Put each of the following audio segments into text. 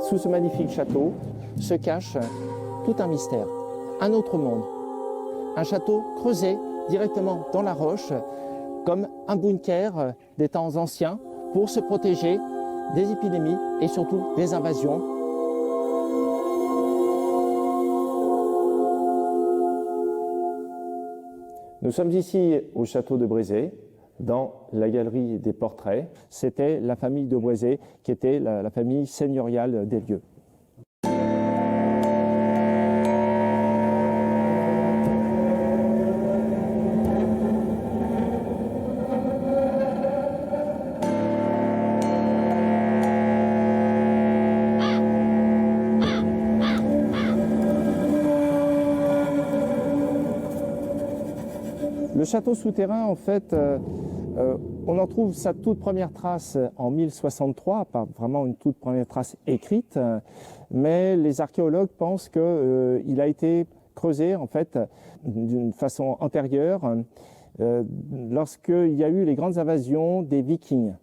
Sous ce magnifique château se cache tout un mystère, un autre monde. Un château creusé directement dans la roche, comme un bunker des temps anciens, pour se protéger des épidémies et surtout des invasions. Nous sommes ici au château de Brézé, dans la galerie des portraits. C'était la famille de Brézé qui était la famille seigneuriale des lieux. Le château souterrain, en fait, on en trouve sa toute première trace en 1063, pas vraiment une toute première trace écrite, mais les archéologues pensent qu'il a été creusé, en fait, d'une façon antérieure, lorsqu'il y a eu les grandes invasions des Vikings.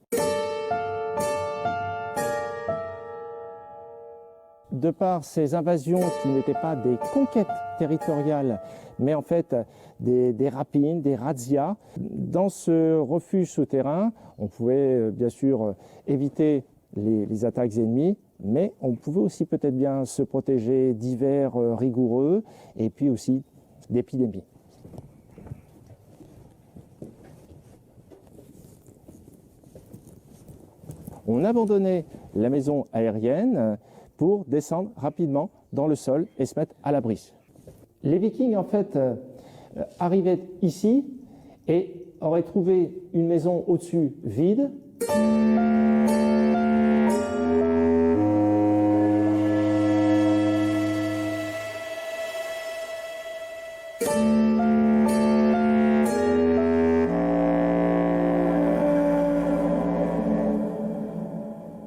De par ces invasions qui n'étaient pas des conquêtes territoriales, mais en fait des rapines, des razzias, dans ce refuge souterrain, on pouvait bien sûr éviter les attaques ennemies, mais on pouvait aussi peut-être bien se protéger d'hivers rigoureux et puis aussi d'épidémies. On abandonnait la maison aérienne pour descendre rapidement dans le sol et se mettre à l'abri. Les Vikings, en fait, arrivaient ici et auraient trouvé une maison au-dessus vide.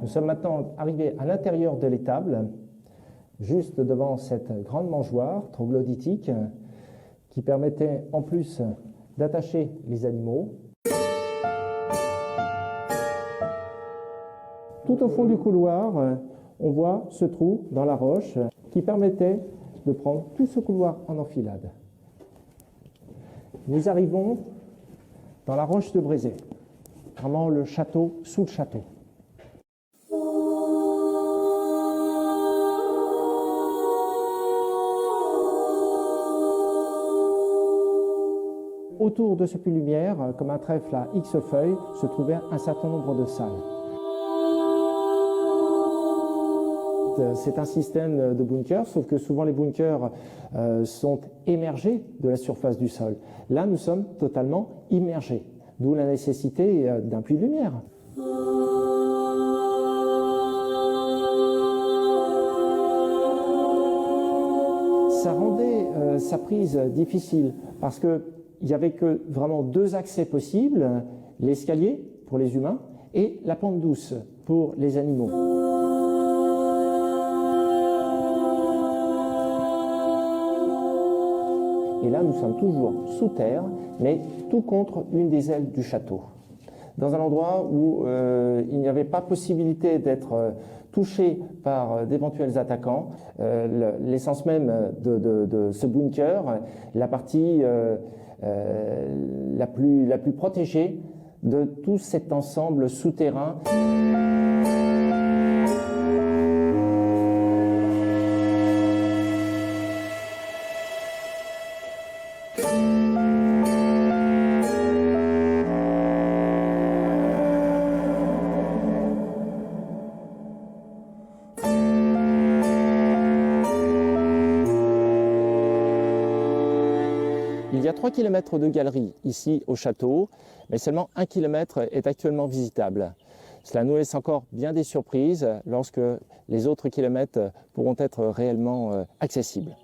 Nous sommes maintenant arrivés à l'intérieur de l'étable, juste devant cette grande mangeoire troglodytique qui permettait en plus d'attacher les animaux. Tout au fond du couloir, on voit ce trou dans la roche qui permettait de prendre tout ce couloir en enfilade. Nous arrivons dans la roche de Brézé, vraiment le château sous le château. Autour de ce puits-lumière, comme un trèfle à X feuilles, se trouvait un certain nombre de salles. C'est un système de bunkers, sauf que souvent les bunkers sont émergés de la surface du sol. Là, nous sommes totalement immergés, d'où la nécessité d'un puits-lumière. Ça rendait sa prise difficile, parce que il n'y avait que vraiment deux accès possibles, l'escalier pour les humains et la pente douce pour les animaux. Et là, nous sommes toujours sous terre, mais tout contre une des ailes du château. Dans un endroit où il n'y avait pas possibilité d'être touché par d'éventuels attaquants. L'essence même de ce bunker, la partie la plus protégée de tout cet ensemble souterrain. Il y a 3 km de galeries ici au château, mais seulement 1 km est actuellement visitable. Cela nous laisse encore bien des surprises lorsque les autres kilomètres pourront être réellement accessibles.